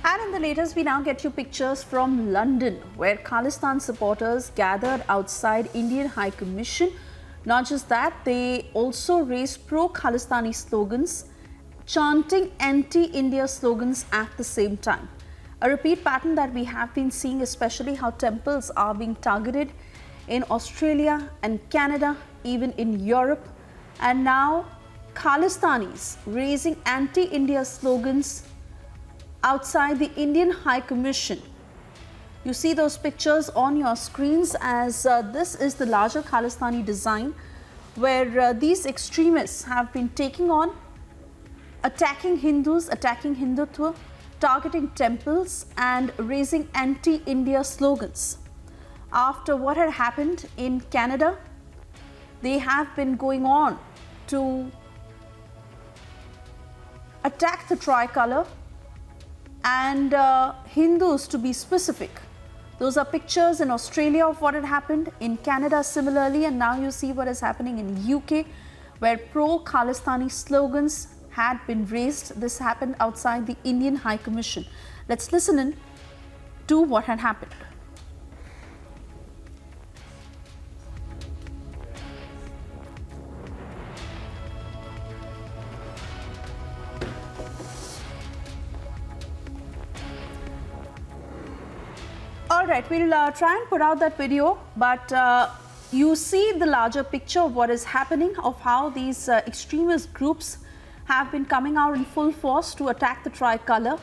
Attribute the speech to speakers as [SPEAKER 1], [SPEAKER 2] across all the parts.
[SPEAKER 1] And in the latest, we now get you pictures from London, where Khalistan supporters gathered outside Indian High Commission. Not just that, they also raised pro-Khalistani slogans, chanting anti-India slogans at the same time. A repeat pattern that we have been seeing, especially how temples are being targeted in Australia and Canada, even in Europe. And now Khalistanis raising anti-India slogans outside the Indian High Commission. You see those pictures on your screens as this is the larger Khalistani design where these extremists have been taking on, attacking Hindus, attacking Hindutva, targeting temples and raising anti-India slogans. After what had happened in Canada, they have been going on to attack the tricolour and Hindus, to be specific. Those are pictures in Australia of what had happened, in Canada similarly, and now you see what is happening in UK, where pro-Khalistani slogans had been raised. This happened outside the Indian High Commission. Let's listen in to what had happened. All right, we'll try and put out that video, but you see the larger picture of what is happening, of how these extremist groups have been coming out in full force to attack the tricolour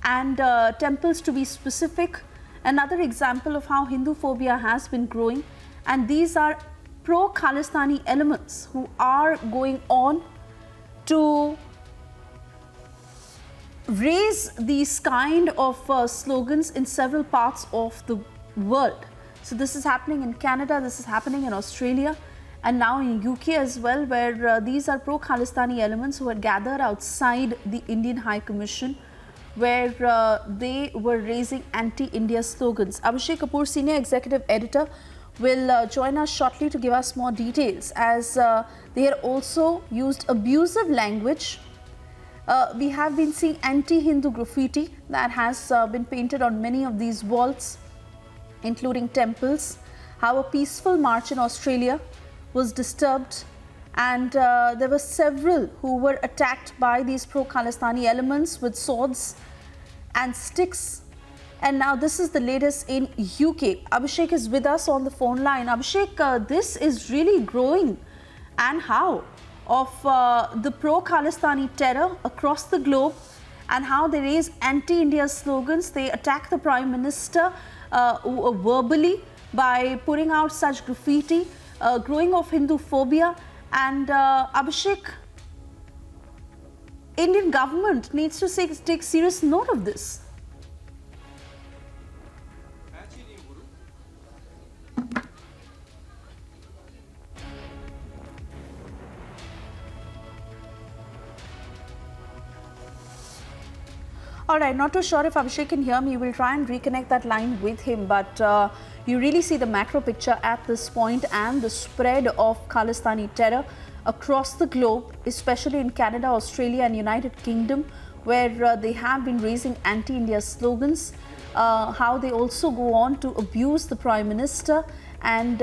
[SPEAKER 1] and temples, to be specific. Another example of how Hindu phobia has been growing, and these are pro-Khalistani elements who are going on to raise these kind of slogans in several parts of the world. So this is happening in Canada, this is happening in Australia, and now in UK as well, where these are pro-Khalistani elements who had gathered outside the Indian High Commission, where they were raising anti-India slogans. Abhishek Kapoor, Senior Executive Editor, will join us shortly to give us more details, as they had also used abusive language. We have been seeing anti-Hindu graffiti that has been painted on many of these walls, including temples. How a peaceful march in Australia was disturbed, and there were several who were attacked by these pro-Khalistani elements with swords and sticks. And now this is the latest in UK. Abhishek is with us on the phone line. Abhishek, this is really growing, and how? Of the pro-Khalistani terror across the globe, and how they raise anti-India slogans. They attack the Prime Minister verbally by putting out such graffiti, growing of Hindu phobia. And Abhishek, Indian government needs to take serious note of this. All right, not too sure if Abhishek can hear me. We'll try and reconnect that line with him. But you really see the macro picture at this point, and the spread of Khalistani terror across the globe, especially in Canada, Australia and United Kingdom, where they have been raising anti-India slogans. How they also go on to abuse the Prime Minister and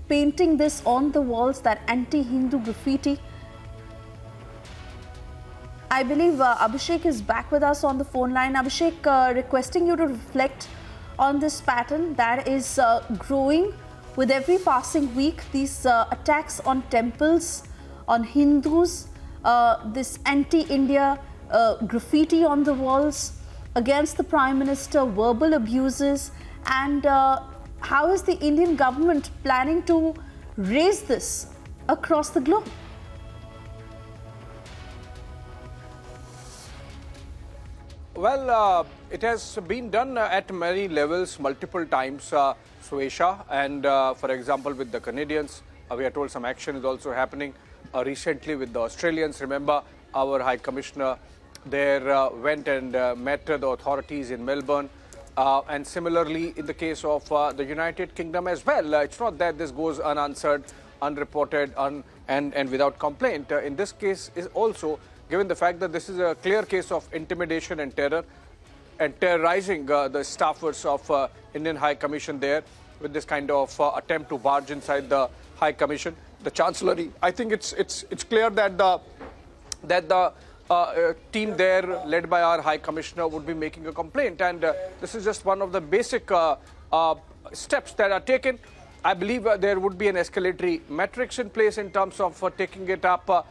[SPEAKER 1] painting this on the walls, that anti-Hindu graffiti. I believe Abhishek is back with us on the phone line. Abhishek, requesting you to reflect on this pattern that is growing with every passing week. These attacks on temples, on Hindus, this anti-India graffiti on the walls, against the Prime Minister, verbal abuses, and how is the Indian government planning to raise this across the globe?
[SPEAKER 2] Well, it has been done at many levels, multiple times, Suesha. And for example, with the Canadians, we are told some action is also happening recently with the Australians. Remember, our High Commissioner there went and met the authorities in Melbourne. And similarly, in the case of the United Kingdom as well, it's not that this goes unanswered, unreported, and without complaint. In this case is also, given the fact that this is a clear case of intimidation and terror, and terrorizing the staffers of Indian High Commission there with this kind of attempt to barge inside the High Commission. The Chancellery, I think it's clear that the team there led by our High Commissioner would be making a complaint, and this is just one of the basic steps that are taken. I believe there would be an escalatory matrix in place in terms of taking it up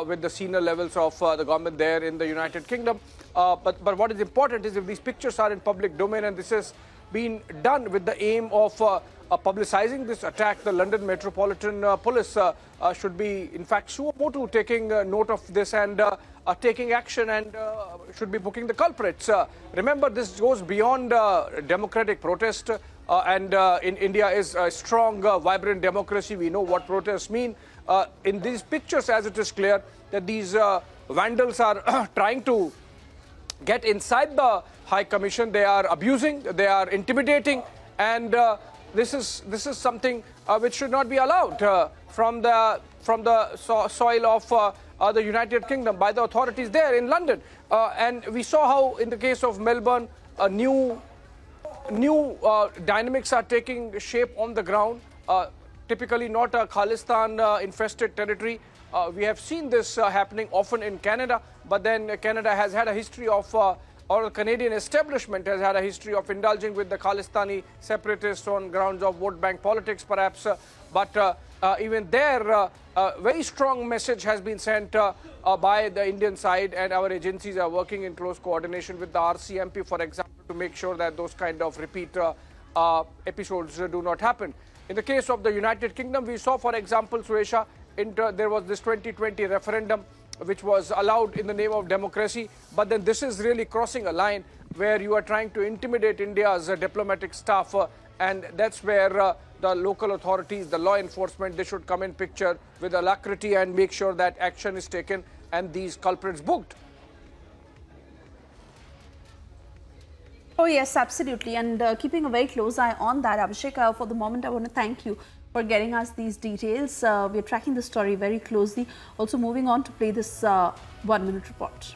[SPEAKER 2] with the senior levels of the government there in the United Kingdom. But what is important is if these pictures are in public domain and this has been done with the aim of publicizing this attack, the London Metropolitan Police should be in fact suo motu taking note of this and taking action and should be booking the culprits. Remember, this goes beyond democratic protest and in India is a strong, vibrant democracy. We know what protests mean. In these pictures, as it is clear that these vandals are trying to get inside the High Commission, they are abusing, they are intimidating, and this is something which should not be allowed from the soil of the United Kingdom by the authorities there in London. And we saw how in the case of Melbourne, new dynamics are taking shape on the ground. Typically not a Khalistan infested territory. We have seen this happening often in Canada, but then Canada has had a history of, or the Canadian establishment has had a history of indulging with the Khalistani separatists on grounds of vote bank politics perhaps. But even there, a very strong message has been sent by the Indian side, and our agencies are working in close coordination with the RCMP, for example, to make sure that those kind of repeat episodes do not happen. In the case of the United Kingdom, we saw, for example, Suesha, there was this 2020 referendum which was allowed in the name of democracy, but then this is really crossing a line where you are trying to intimidate India's diplomatic staff, and that's where the local authorities, the law enforcement, they should come in picture with alacrity and make sure that action is taken and these culprits booked.
[SPEAKER 1] Oh yes, absolutely, and keeping a very close eye on that, Abhishek. For the moment, I want to thank you for getting us these details. We are tracking the story very closely. Also moving on to play this 1-minute report.